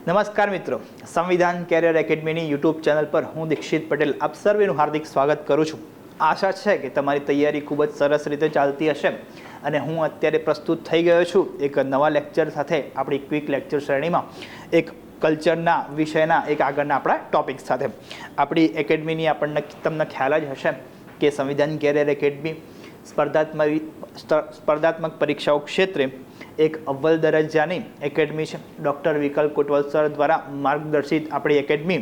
નમસ્કાર મિત્રો, સંવિધાન કેરિયર એકેડમીની યુટ્યુબ ચેનલ પર હું દીક્ષિત પટેલ આપ સર્વેનું હાર્દિક સ્વાગત કરું છું। આશા છે કે તમારી તૈયારી ખૂબ જ સરસ રીતે ચાલતી હશે અને હું અત્યારે પ્રસ્તુત થઈ ગયો છું એક નવા લેક્ચર સાથે આપણી ક્વિક લેક્ચર શ્રેણીમાં એક કલ્ચરના વિષયના એક આગળના આપણા ટોપિક સાથે। આપણી એકેડમીની તમને ખ્યાલ જ હશે કે સંવિધાન કેરિયર એકેડમી સ્પર્ધાત્મક પરીક્ષાઓ ક્ષેત્રે એક અવ્વલ દરજ્જાની એકેડમી છે। ડૉક્ટર વિકલ્પ કોટવાલ સર દ્વારા માર્ગદર્શિત આપણી એકેડમી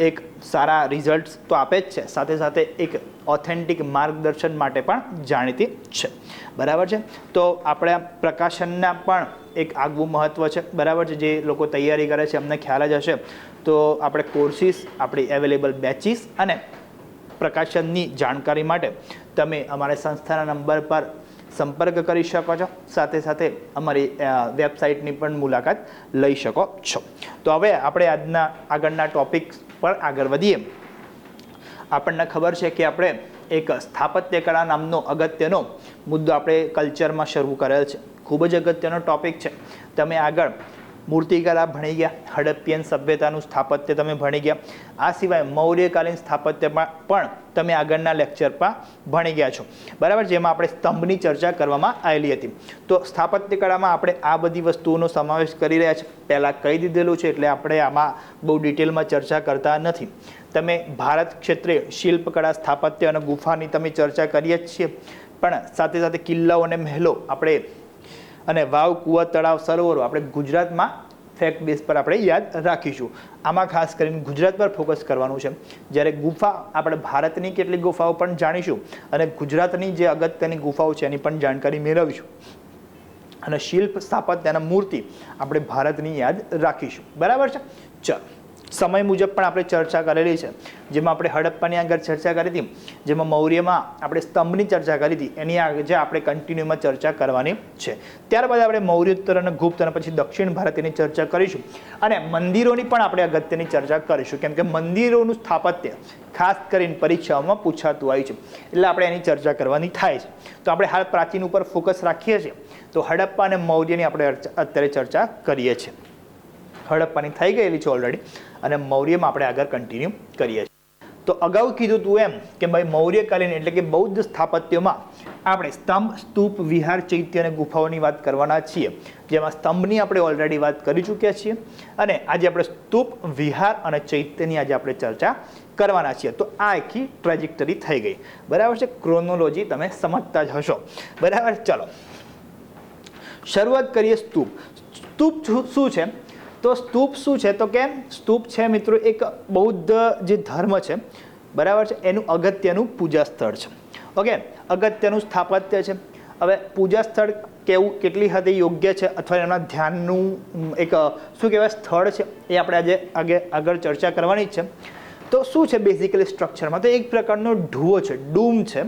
એક સારા રિઝલ્ટ્સ તો આપે જ છે, સાથે સાથે એક ઓથેન્ટિક માર્ગદર્શન માટે પણ જાણીતી છે, બરાબર છે। તો આપણે પ્રકાશનના પણ એક આગવું મહત્ત્વ છે, બરાબર છે। જે લોકો તૈયારી કરે છે અમને ખ્યાલ જ હશે તો આપણે કોર્સિસ, આપણી અવેલેબલ બેચીસ અને પ્રકાશનની જાણકારી માટે તમે અમારા સંસ્થાના નંબર પર સંપર્ક કરી શકો છો, સાથે સાથે અમારી વેબસાઇટની પણ મુલાકાત લઈ શકો છો। તો હવે આપણે આજના આગળના ટોપિક પર આગળ વધીએ। આપણને ખબર છે કે આપણે એક સ્થાપત્ય કળા નામનો અગત્યનો મુદ્દો આપણે કલ્ચરમાં શરૂ કરેલ છે, ખૂબ જ અગત્યનો ટોપિક છે। તમે આગળ મૂર્તિકલા ભણી ગયા, હડપ્પિયન સભ્યતાનું સ્થાપત્ય તમે ભણી ગયા, આ સિવાય મૌર્યકાલીન સ્થાપત્યમાં પણ તમે આગળના લેક્ચરમાં ભણી ગયા છો, બરાબર। જેમાં આપણે સ્તંભની ચર્ચા કરવામાં આવેલી હતી। તો સ્થાપત્ય કળામાં આપણે આ બધી વસ્તુઓનો સમાવેશ કરી રહ્યા છીએ, પહેલાં કહી દીધેલું છે એટલે આપણે આમાં બહુ ડિટેલમાં ચર્ચા કરતા નથી। તમે ભારત ક્ષેત્રે શિલ્પકળા, સ્થાપત્ય અને ગુફાની તમે ચર્ચા કરીએ જ છીએ, પણ સાથે સાથે કિલ્લાઓ અને મહેલો આપણે અને વાવ, કૂવા, તળાવ, સરોવરો આપણે ગુજરાતમાં ફેક્ટ બેઝ પર આપણે યાદ રાખીશું। આમાં ખાસ કરીને ગુજરાત પર ફોકસ કરવાનું છે, જ્યારે ગુફા આપણે ભારતની કેટલીક ગુફાઓ પણ જાણીશું અને ગુજરાતની જે અગત્યની ગુફાઓ છે એની પણ જાણકારી મેળવીશું, અને શિલ્પ, સ્થાપત્ય અને મૂર્તિ આપણે ભારતની યાદ રાખીશું, બરાબર છે। ચાલો, સમય મુજબ પણ આપણે ચર્ચા કરેલી છે, જેમાં આપણે હડપ્પાની આગળ ચર્ચા કરી હતી, જેમાં મૌર્યમાં આપણે સ્તંભની ચર્ચા કરી હતી, એની આગળ આપણે કન્ટિન્યુમાં ચર્ચા કરવાની છે। ત્યારબાદ આપણે મૌર્યોત્તર અને ગુપ્ત અને પછી દક્ષિણ ભારતીયની ચર્ચા કરીશું, અને મંદિરોની પણ આપણે અગત્યની ચર્ચા કરીશું, કેમ કે મંદિરોનું સ્થાપત્ય ખાસ કરીને પરીક્ષાઓમાં પૂછાતું હોય છે, એટલે આપણે એની ચર્ચા કરવાની થાય છે। તો આપણે હાલ પ્રાચીન ઉપર ફોકસ રાખીએ છીએ, તો હડપ્પા અને મૌર્યની આપણે અત્યારે ચર્ચા કરીએ છીએ। હડપ્પાની થઈ ગયેલી છે ઓલરેડી, અને મૌર્યમાં આપણે આગળ કન્ટિન્યુ કરીએ છીએ। તો અગાઉ કીધું તું એમ કે ભાઈ મૌર્યકાલીન એટલે કે બૌદ્ધ સ્થાપત્યમાં આપણે સ્તંભ, સ્તૂપ, વિહાર, ચૈત્ય અને ગુફાઓની વાત કરવાના છીએ, જેમાં સ્તંભની આપણે ઓલરેડી વાત કરી ચૂક્યા છીએ, અને આજે આપણે સ્તૂપ, વિહાર અને ચૈત્યની આજે આપણે ચર્ચા કરવાના છીએ। તો આ આખી ટ્રેજેક્ટરી થઈ ગઈ, બરાબર છે। ક્રોનોલોજી તમે સમજતા જ હશો, બરાબર। ચલો શરૂઆત કરીએ સ્તૂપ। સ્તૂપ શું છે? તો સ્તૂપ શું છે? તો કે સ્તૂપ છે મિત્રો એક બૌદ્ધ જે ધર્મ છે, બરાબર છે, એનું અગત્યનું પૂજા સ્થળ છે। ઓકે, અગત્યનું સ્થાપત્ય છે। હવે પૂજા સ્થળ કેવું, કેટલી હદે યોગ્ય છે, અથવા એના ધ્યાનનું એક શું કહેવાય સ્થળ છે, એ આપણે આજે આગળ ચર્ચા કરવાની જ છે। તો શું છે બેઝિકલી સ્ટ્રક્ચરમાં? તો એક પ્રકારનો ઢૂવો છે, ડૂમ છે,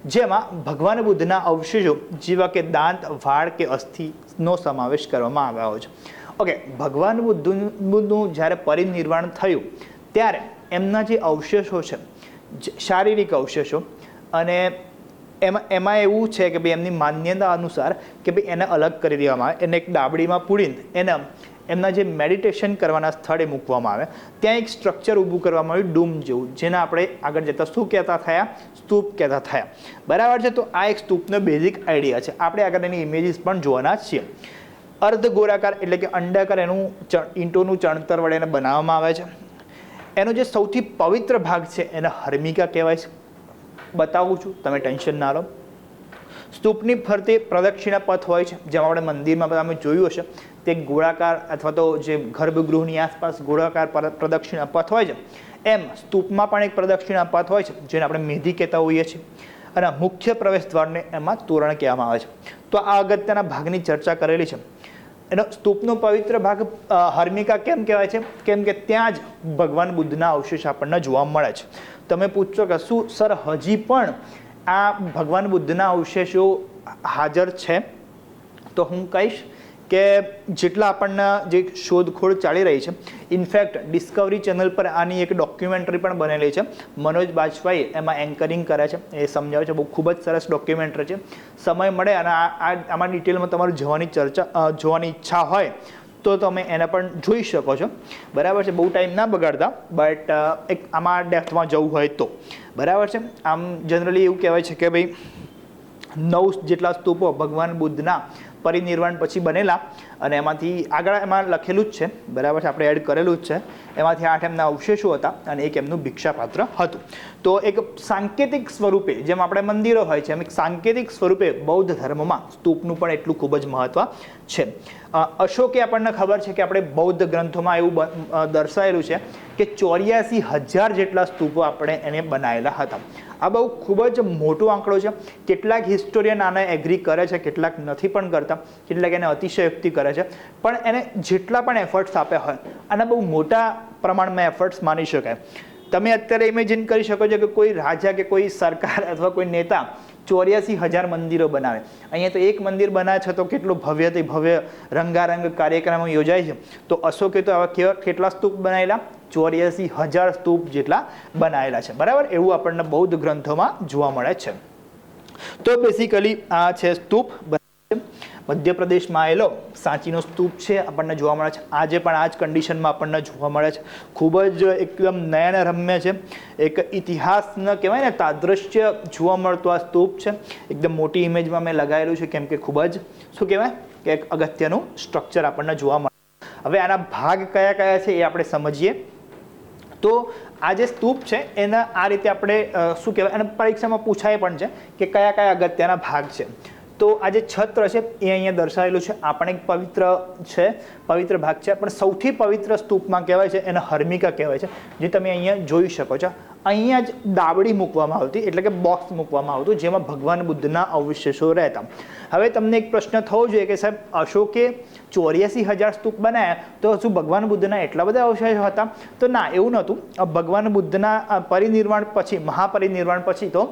જેમાં ભગવાન બુદ્ધના અવશેષો જેવા કે દાંત, વાળ કે અસ્થિનો સમાવેશ કરવામાં આવ્યો છે। ઓકે, ભગવાન બુદ્ધનું જ્યારે પરિનિર્વાણ થયું ત્યારે એમના જે અવશેષો છે, શારીરિક અવશેષો, અને એમાં એવું છે કે ભાઈ એમની માન્યતા અનુસાર કે ભાઈ એને અલગ કરી દેવામાં આવે, એને એક ડાબડીમાં પૂરીને એને એમના જે મેડિટેશન કરવાના સ્થળે મૂકવામાં આવે, ત્યાં એક સ્ટ્રક્ચર ઊભું કરવામાં આવ્યું ડૂમ જેવું, જેને આપણે આગળ જતાં શું કહેતા થયા? સ્તૂપ કહેતા થયા, બરાબર છે। તો આ એક સ્તૂપનો બેઝિક આઈડિયા છે, આપણે આગળ એની ઇમેજીસ પણ જોવાના જ છીએ। અર્ધ ગોળાકાર એટલે કે અંડાકાર એનું ઈંટોનું ચણતર વડે એને બનાવવામાં આવે છે। એનો જે સૌથી પવિત્ર ભાગ છે એને હર્મિકા કહેવાય છે, બતાવું છું, તમે ટેન્શન ના લો। સ્તૂપની ફરતે પ્રદક્ષિણા પથ હોય છે, જેમાં આપણે મંદિરમાં તમે જોયું હશે, તે ગોળાકાર અથવા તો જે ગર્ભગૃહની આસપાસ ગોળાકાર પ્રદક્ષિણા પથ હોય છે, એમ સ્તૂપમાં પણ એક પ્રદક્ષિણા પથ હોય છે, જેને આપણે મેધી કહેતા હોઈએ છીએ, અને મુખ્ય પ્રવેશ દ્વારને એમાં તોરણ કહેવામાં આવે છે। તો આ અગત્યના ભાગની ચર્ચા કરેલી છે। એનો સ્તૂપનો પવિત્ર ભાગ હર્મિકા કેમ કહેવાય છે? કેમ કે ત્યાં જ ભગવાન બુદ્ધના અવશેષ આપણને જોવા મળે છે। તમે પૂછશો કે શું સર હજી પણ આ ભગવાન બુદ્ધના અવશેષો હાજર છે? તો હું કહીશ કે જેટલા આપણને જે શોધખોળ ચાલી રહી છે, ઇનફેક્ટ ડિસ્કવરી ચેનલ પર આની એક ડોક્યુમેન્ટરી પણ બનેલી છે, મનોજ બાજપાઈ એમાં એન્કરિંગ કરે છે, એ સમજાવે છે, બહુ ખૂબ જ સરસ ડોક્યુમેન્ટરી છે। સમય મળે અને આમાં ડિટેલમાં તમારું જોવાની ઈચ્છા હોય તો તમે એને પણ જોઈ શકો છો, બરાબર છે. બહુ ટાઈમ ના બગાડતા, બટ એક આમાં ડેપ્થમાં જવું હોય તો, બરાબર છે. આમ જનરલી એવું કહેવાય છે કે ભાઈ 9 જેટલા સ્તૂપો ભગવાન બુદ્ધના પરિનિર્વાણ પછી બનેલા, અને એમાંથી આગળ એમાં લખેલું જ છે, બરાબર છે, આપણે એડ કરેલું જ છે. એમાંથી 8 એમના અવશેષો હતા અને એક એમનું ભિક્ષાપાત્ર હતું. તો એક સાંકેતિક સ્વરૂપે, જેમ આપણે મંદિરો હોય છે, એમ એક સાંકેતિક સ્વરૂપે બૌદ્ધ ધર્મમાં સ્તૂપનું પણ એટલું ખૂબ જ મહત્વ છે. અશોકે આપણને ખબર છે કે આપણે બૌદ્ધ ગ્રંથોમાં એવું દર્શાવેલું છે કે 84,000 જેટલા સ્તૂપો આપણે એને બનાવેલા હતા. આ બહુ ખૂબ જ મોટો આંકડો છે. કેટલાક હિસ્ટોરિયન આને એગ્રી કરે છે, કેટલાક નથી પણ કરતા, કેટલાક એને અતિશયોક્તિ કરે છે, પણ એને જેટલા પણ એફર્ટ્સ આપ્યા હોય આના બહુ મોટા પ્રમાણમાં એફર્ટ્સ માની શકાય. તમે અત્યારે ઇમેજિન કરી શકો છો કે કોઈ રાજા કે કોઈ સરકાર અથવા કોઈ નેતા 84,000 મંદિરો બનાવે. અહીંયા તો એક મંદિર બનાવે છે તો કેટલું ભવ્યથી ભવ્ય રંગારંગ કાર્યક્રમો યોજાય છે. તો અશોકે તો આવા કેટલા સ્તૂપ બનાવેલા? 84,000 સ્તૂપ જેટલા બનાવેલા છે, બરાબર. એવું આપણને બૌદ્ધ ગ્રંથોમાં જોવા મળે છે. તો બેસિકલી આ છે સ્તૂપ. મધ્યપ્રદેશમાં આવેલો સાંચીનો સ્તૂપ છે, આપણને જોવા મળે છે. આજે પણ આ જ કન્ડિશનમાં આપણને જોવા મળે છે. ખૂબ જ એકદમ નયનરમ્ય છે. એક ઇતિહાસના કહેવાય ને તાદૃશ્ય જોવા મળતો આ સ્તૂપ છે. એકદમ મોટી ઇમેજમાં મેં લગાવેલું છે, કેમ કે ખૂબ જ શું કહેવાય કે એક અગત્યનું સ્ટ્રક્ચર આપણને જોવા મળે. હવે આના ભાગ કયા કયા છે એ આપણે સમજીએ. તો આ જે સ્તૂપ છે એના આ રીતે આપણે શું કહેવાય, અને પરીક્ષામાં પૂછાય પણ છે કે કયા કયા અગત્યના ભાગ છે. તો આ જે છત્ર છે એ અહીંયા દર્શાવેલું છે. આ પણ એક પવિત્ર ભાગ છે, પણ સૌથી પવિત્ર સ્તૂપમાં કહેવાય છે એને હર્મિકા કહેવાય છે, જે તમે અહીંયા જોઈ શકો છો. અહીંયા જ દાવડી મૂકવામાં આવતી, એટલે કે બોક્સ મૂકવામાં આવતું, જેમાં ભગવાન બુદ્ધના અવશેષો રહેતા. હવે તમને એક પ્રશ્ન થવો જોઈએ કે સાહેબ, અશોકે 84,000 સ્તૂપ બનાવ્યા, તો શું ભગવાન બુદ્ધના એટલા બધા અવશેષો હતા? તો ના, એવું નહોતું. ભગવાન બુદ્ધના પરિનિર્વાણ પછી, મહાપરિનિર્વાણ પછી તો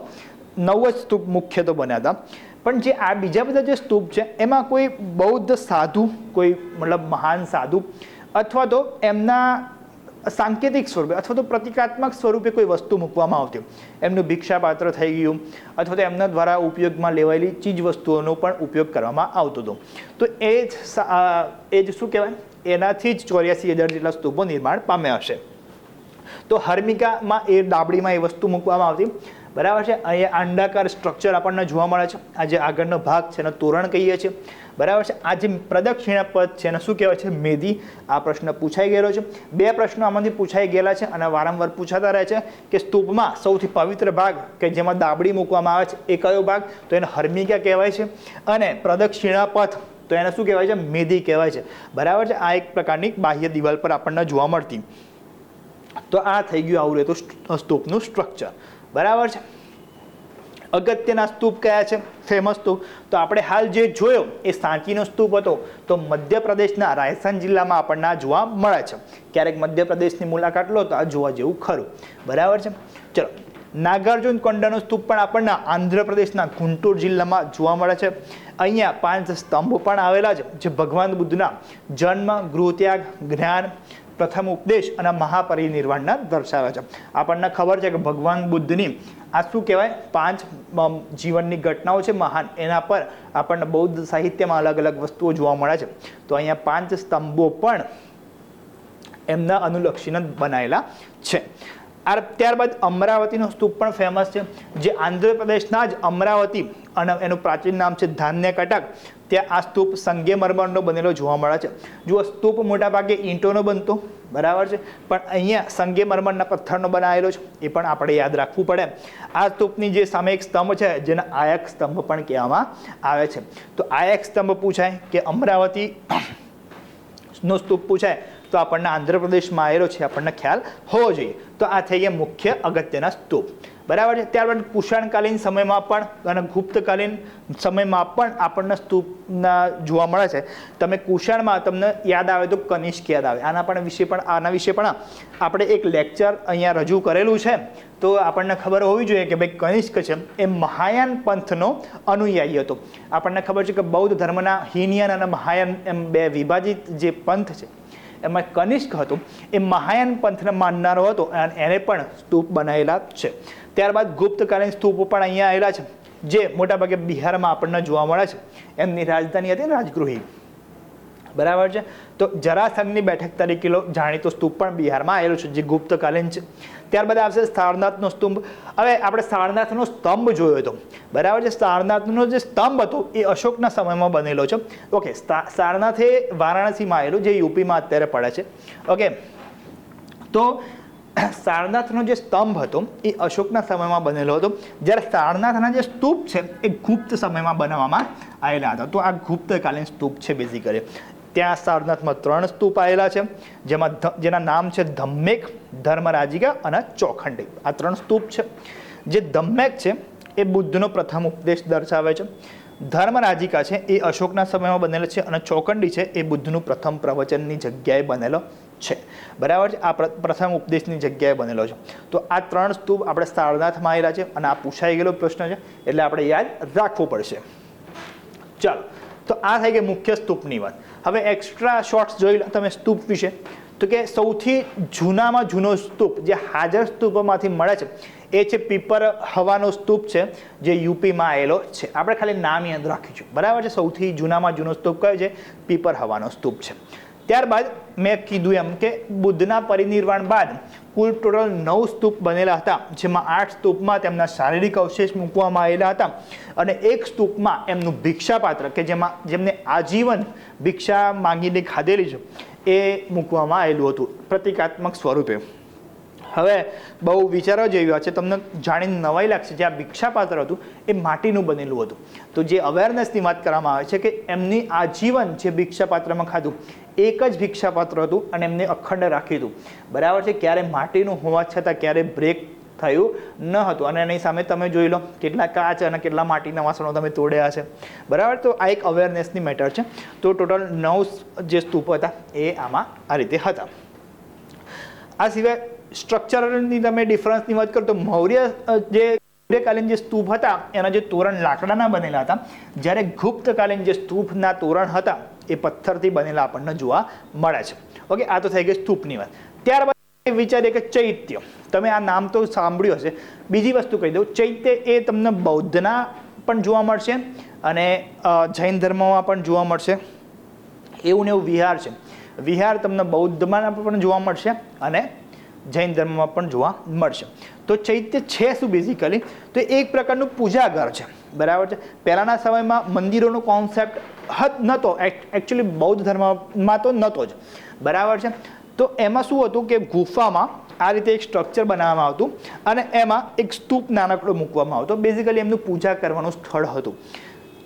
9 જ સ્તૂપ મુખ્ય તો બન્યા હતા. પણ જે આ બીજા બધા જે સ્તૂપ છે એમાં કોઈ બૌદ્ધ સાધુ, કોઈ મતલબ મહાન સાધુ, અથવા તો એમના સાંકેતિક સ્વરૂપે અથવા તો પ્રતિકાત્મક સ્વરૂપે કોઈ વસ્તુ મૂકવામાં આવતી. એમનું ભિક્ષાપાત્ર થઈ ગયું, અથવા તો એમના દ્વારા ઉપયોગમાં લેવાયેલી ચીજ વસ્તુઓનો પણ ઉપયોગ કરવામાં આવતો હતો. તો એ જ શું કહેવાય, એનાથી જ 84,000 જેટલા સ્તૂપો નિર્માણ પામ્યા હશે. તો હર્મિકામાં એ દાબડીમાં એ વસ્તુ મૂકવામાં આવતી, બરાબર છે. અહીંયા અંડાકાર સ્ટ્રક્ચર આપણને જોવા મળે છે. આ જે આગળનો ભાગ છે એને તોરણ કહીએ છીએ, બરાબર છે. આ જે પ્રદક્ષિણા પદ છે એને શું કહેવાય છે? મેદી. આ પ્રશ્ન પૂછાઈ ગયેલો છે. 2 પ્રશ્નો આમાંથી પૂછાઈ ગયેલા છે અને વારંવાર પૂછાતા રહે છે કે સ્તૂપમાં સૌથી પવિત્ર ભાગ કે જેમાં દાબડી મૂકવામાં આવે છે એ કયો ભાગ? તો એને હર્મિકા કહેવાય છે. અને પ્રદક્ષિણા પથ તો એને શું કહેવાય છે? મેદી કહેવાય છે, બરાબર છે. આ એક પ્રકારની બાહ્ય દિવાલ પર આપણને જોવા મળતી. તો આ થઈ ગયું આવું રહેતું સ્તૂપનું સ્ટ્રક્ચર, બરાબર છે. અગત્યના સ્તૂપ કયા છે, ફેમસ સ્તૂપ? તો આપણે હાલ જે જોયો એ સાંચીનો સ્તૂપ હતો, તો મધ્યપ્રદેશના રાજસ્થાન જિલ્લામાં આપણને આ જોવા મળે છે. ક્યારેક મધ્યપ્રદેશની મુલાકાત લો તો આ જોવા જેવું ખરું, બરાબર છે. ચલો, નાગાર્જુન કોંડાનો સ્તૂપ પણ આપણને આંધ્રપ્રદેશના ગુંટૂર જિલ્લામાં જોવા મળે છે. અહીંયા 5 સ્તંભ પણ આવેલા છે, જે ભગવાન બુદ્ધના જન્મ, ગૃહત્યાગ, જ્ઞાન, પ્રથમ ઉપદેશ અને મહાપરિનિર્વાણના દર્શાવે છે. આપણને ખબર છે કે ભગવાન બુદ્ધની આ શું કહેવાય 5 જીવનની ઘટનાઓ છે મહાન, એના પર આપણને બૌદ્ધ સાહિત્યમાં અલગ અલગ વસ્તુઓ જોવા મળે છે. તો અહીંયા 5 સ્તંભો પણ એમના અનુલક્ષીને બનાવેલા છે. ત્યારબાદ અમરાવતીનો સ્તૂપ પણ ફેમસ છે, જે આંધ્રપ્રદેશના જ અમરાવતી, અને એનું પ્રાચીન નામ છે ધાન્ય કટક. ત્યાં આ સ્તૂપ સંગેમરમરનો બનેલો જોવા મળે છે. જો સ્તૂપ મોટાભાગે ઈંટોનો બનતો, બરાબર છે, પણ અહીંયા સંગેમરમરના પથ્થરનો બનાવેલો છે, એ પણ આપણે યાદ રાખવું પડે. આ સ્તૂપની જે સામે એક સ્તંભ છે જેને આયક સ્તંભ પણ કહેવામાં આવે છે. તો આયક સ્તંભ પૂછાય કે અમરાવતી નો સ્તૂપ પૂછાય તો આપણને આંધ્રપ્રદેશમાં આવેલો છે આપણને ખ્યાલ હોવો જોઈએ. તો આ થઈ ગયા મુખ્ય અગત્યના સ્તૂપ, બરાબર છે. ત્યારબાદ કુષાણકાલીન સમયમાં પણ અને ગુપ્તકાલીન સમયમાં પણ આપણને સ્તૂપના જોવા મળે છે. તમે કુષાણમાં તમને યાદ આવે તો કનિષ્ક યાદ આવે. આના વિશે પણ આપણે એક લેક્ચર અહીંયા રજૂ કરેલું છે. તો આપણને ખબર હોવી જોઈએ કે ભાઈ કનિષ્ક છે એ મહાયાન પંથનો અનુયાયી હતો. આપણને ખબર છે કે બૌદ્ધ ધર્મના હીનયાન અને મહાયાન એમ 2 વિભાજિત જે પંથ છે એમાં કનિષ્ક હતો એ મહાયાન પંથને માનનારો હતો, અને એને પણ સ્તૂપ બનાવેલા છે. ત્યારબાદ ગુપ્તકાલીન સ્તૂપો પણ અહીંયા આવેલા છે, જે મોટાભાગે બિહારમાં આપણને જોવા મળે છે. એમની રાજધાની હતી રાજગૃહી. બરાબર છે. તો જરાસંઘની બેઠક તરીકે જાણીતો સ્તૂપ પણ બિહારમાં આવેલો છે, જે ગુપ્તકાલીન છે. ત્યારબાદ આવશે સારનાથનો સ્તંભ. હવે આપણે સારનાથનો સ્તંભ જોયો હતો, બરાબર છે. સારનાથનો જે સ્તંભ હતો એ અશોકના સમયમાં બનેલો છે. ઓકે, સારનાથ એ વારાણસીમાં આવેલું, જે યુપીમાં અત્યારે પડે છે. ઓકે, તો સારનાથનો જે સ્તંભ હતો એ અશોકના સમયમાં બનેલો હતો, જ્યારે સારનાથના જે સ્તૂપ છે એ ગુપ્ત સમયમાં બનાવવામાં આવેલા હતા. તો આ ગુપ્તકાલીન સ્તૂપ છે બેઝિકલી. ત્યાં સારનાથમાં 3 સ્તૂપ આવેલા છે, જેના નામ છે ધમ્મેક, ધર્મરાજિકા અને ચોખંડી. આ 3 સ્તૂપ છે. જે ધમ્મેક છે એ બુદ્ધનો પ્રથમ ઉપદેશ દર્શાવે છે, ધર્મરાજિકા છે એ અશોકના સમયમાં બનેલો છે, અને ચોખંડી છે એ બુદ્ધનું પ્રથમ પ્રવચનની જગ્યાએ બનેલો છે. બરાબર છે. આ પ્રથમ ઉપદેશની જગ્યાએ બનેલો છે. તો આ 3 સ્તૂપ આપણે સારનાથમાં આવેલા છે, અને આ પૂછાઈ ગયેલો પ્રશ્ન છે, એટલે આપણે યાદ રાખવું પડશે. ચાલો, તો આ થઈ ગઈ મુખ્ય સ્તૂપની વાત. હવે એક્સ્ટ્રા શોર્ટ્સ જોઈ લો તમે સ્તૂપ વિશે. તો કે સૌથી જૂનામાં જૂનો સ્તૂપ જે હાજર સ્તૂપોમાંથી મળે છે એ છે પીપર હવાનો સ્તૂપ છે, જે યુપીમાં આવેલો છે. આપણે ખાલી નામ યાદ રાખીશું, બરાબર છે. સૌથી જૂનામાં જૂનો સ્તૂપ કયો છે? પીપર હવાનો સ્તૂપ છે. ત્યારબાદ મેં કીધું એમ કે બુદ્ધના પરિનિર્વાણ બાદ કુલ ટોટલ 9 સ્તૂપ બનેલા હતા, જેમાં 8 સ્તૂપમાં તેમના શારીરિક અવશેષ મૂકવામાં આવેલા હતા, અને 1 સ્તૂપમાં એમનું ભિક્ષાપાત્ર કે જેમને આજીવન ભિક્ષા માંગીને ખાધેલી છે એ મૂકવામાં આવેલું હતું પ્રતિકાત્મક સ્વરૂપે. હવે બહુ વિચારવા જેવી વાત છે, તમને જાણીને નવાઈ લાગશે. જે આ ભિક્ષાપાત્ર હતું એ માટીનું બનેલું હતું. તો જે અવેરનેસની વાત કરવામાં આવે છે કે એમની આજીવન જે ભિક્ષાપાત્રમાં ખાધું એક જ ભિક્ષાપાત્ર હતું, અને એમને અખંડ રાખ્યું હતું. બરાબર છે. ક્યારે માટીનું હોવા છતાં ક્યારે બ્રેક થયું ન હતું. અને એની સામે તમે જોઈ લો કેટલા કાચ અને કેટલા માટીના વાસણો તમે તોડ્યા છે. બરાબર. તો આ એક અવેરનેસની મેટર છે. તો ટોટલ 9 જે સ્તૂપ હતા એ આમાં આ રીતે હતા. આ સિવાય સ્ટ્રક્ચરની તમે ડિફરન્સની વાત કરો તો મૌર્યકાલીન જે સ્તૂપ હતા એના જે તોરણ લાકડાના બનેલા હતા, જ્યારે ગુપ્તકાલીન જે સ્તૂપના તોરણ હતા એ પથ્થરથી બનેલા આપણને જોવા મળે છે. ઓકે, આ તો થઈ ગઈ સ્તૂપની વાત. ત્યારબાદ વિચારીએ કે ચૈત્ય. તમે આ નામ તો સાંભળ્યું હશે. બીજી વસ્તુ કહી દઉં, ચૈત્ય એ તમને બૌદ્ધના પણ જોવા મળશે અને જૈન ધર્મમાં પણ જોવા મળશે. એવું ને એવું વિહાર છે. વિહાર તમને બૌદ્ધમાં પણ જોવા મળશે અને જૈન ધર્મમાં પણ જોવા મળશે. તો ચૈત્ય છે શું બેઝિકલી? તો એક પ્રકારનું પૂજાઘર છે. બરાબર છે. પહેલાંના સમયમાં મંદિરોનો કોન્સેપ્ટ નહોતો, એકચ્યુઅલી બૌદ્ધ ધર્મમાં તો નહોતો જ. બરાબર છે. તો એમાં શું હતું કે ગુફામાં આ રીતે એક સ્ટ્રક્ચર બનાવવામાં આવતું, અને એમાં એક સ્તૂપ નાનકડો મૂકવામાં આવતો. બેઝિકલી એમનું પૂજા કરવાનું સ્થળ હતું.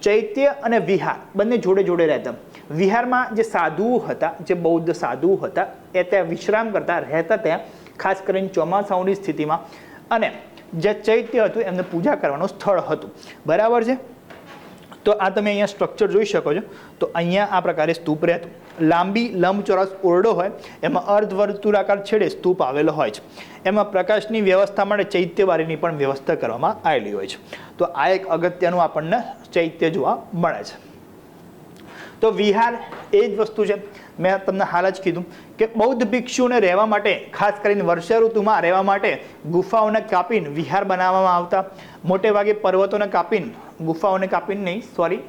ચૈત્ય અને વિહાર બંને જોડે જોડે રહેતા. વિહારમાં જે સાધુઓ હતા, જે બૌદ્ધ સાધુઓ હતા, એ ત્યાં વિશ્રામ કરતા રહેતા, ત્યાં ખાસ કરીને ચોમાસાઓની સ્થિતિમાં. અને જે ચૈત્ય હતું એમને પૂજા કરવાનું સ્થળ હતું. બરાબર છે. તો આ તમે અહીંયા સ્ટ્રક્ચર જોઈ શકો છો. તો અહીંયા આ પ્રકારે સ્તૂપ રહેતું. લાંબી લંબચોરસ ઓરડો હોય, એમાં અર્ધવર્તુળાકાર છેડે સ્તૂપ આવેલો હોય છે. એમાં પ્રકાશની વ્યવસ્થા માટે ચૈત્યવારીની પણ વ્યવસ્થા કરવામાં આવેલી હોય છે. તો આ એક અગત્યનું આપણને ચૈત્ય જોવા મળે છે. તો વિહાર એ જ વસ્તુ છે. મેં તમને હાલ જ કીધું કે બૌદ્ધ ભિક્ષુઓને રહેવા માટે, ખાસ કરીને વર્ષા ઋતુમાં રહેવા માટે ગુફાઓને કાપીને વિહાર બનાવવામાં આવતા. મોટે ભાગે પર્વતોને કાપીને,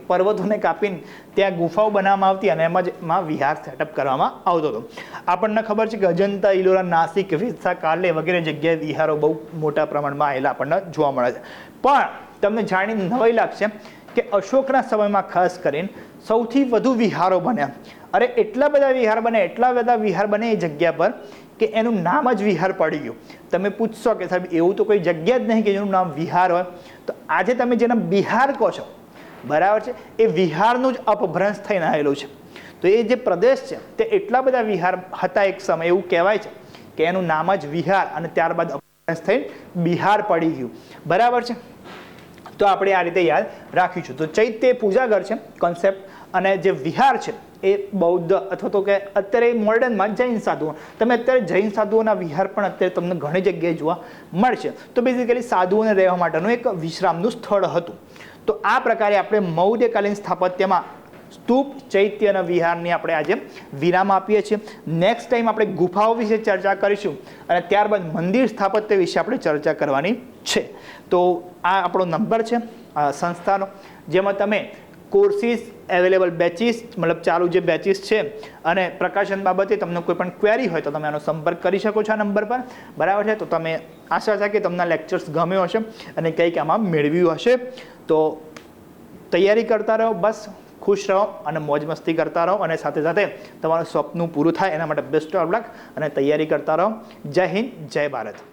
પર્વતોને કાપીને ત્યાં ગુફાઓ બનાવવામાં આવતી, અને એમાં વિહાર સેટઅપ કરવામાં આવતો હતો. આપણને ખબર છે કે અજંતા, ઇલોરા, નાસિક, વિદસા, કાલે વગેરે જગ્યાએ વિહારો બહુ મોટા પ્રમાણમાં આવેલા આપણને જોવા મળે છે. પણ તમને જાણીને નવાઈ લાગશે કે અશોકના સમયમાં ખાસ કરીને સૌથી વધુ વિહારો બન્યા. અરે એટલા બધા વિહાર બને એ જગ્યા પર કે એનું નામ જ વિહાર પડી ગયું. તમે પૂછશો કે સાહેબ એવું તો કોઈ જગ્યા જ નહીં કે જેનું નામ વિહાર હોય. તો આજે તમે જેને બિહાર કહો છો, બરાબર છે, એ વિહારનું જ અપભ્રંશ થઈને આવેલું છે. તો એ જે પ્રદેશ છે તે એટલા બધા વિહાર હતા એક સમય, એવું કહેવાય છે કે એનું નામ જ વિહાર, અને ત્યારબાદ અપભ્રંશ થઈને બિહાર પડી ગયું. બરાબર છે. તો આપણે આ રીતે યાદ રાખીશું. તો ચૈત્ય પૂજાઘર છે કોન્સેપ્ટ, અને જે વિહાર છે એ બૌદ્ધ અથવા તો કે અત્યારે મોડર્નમાં જૈન સાધુઓ. તમે અત્યારે જૈન સાધુઓના વિહાર પણ અત્યારે તમને ઘણી જગ્યાએ જોવા મળશે. તો બેઝિકલી સાધુઓને રહેવા માટેનું એક વિશ્રામનું સ્થળ હતું. તો આ પ્રકારે આપણે મૌર્યકાલીન સ્થાપત્યમાં સ્તૂપ, ચૈત્ય અને વિહારની આપણે આજે વિરામ આપીએ છીએ. નેક્સ્ટ ટાઈમ આપણે ગુફાઓ વિશે ચર્ચા કરીશું, અને ત્યારબાદ મંદિર સ્થાપત્ય વિશે આપણે ચર્ચા કરવાની છે. તો આ આપણો નંબર છે સંસ્થાનો, જેમાં તમે કોર્સીસ અવેલેબલ બેચીસ મતલબ ચાલુ જે બેચીસ છે અને પ્રકાશન બાબતે તમને કોઈ પણ ક્વેરી હોય તો તમે આનો સંપર્ક કરી શકો છો આ નંબર પર, બરાબર છે. તો તમે આશા છે કે તમને લેક્ચર્સ ગમ્યો હશે અને કંઈક આમાં મેળવ્યું હશે. તો તૈયારી કરતા રહો, બસ ખુશ રહો અને મોજ મસ્તી કરતા રહો અને સાથે સાથે તમારું સ્વપ્ન પૂરું થાય એના માટે બેસ્ટ ઓફ લક અને તૈયારી કરતા રહો. જય હિન્દ, જય ભારત.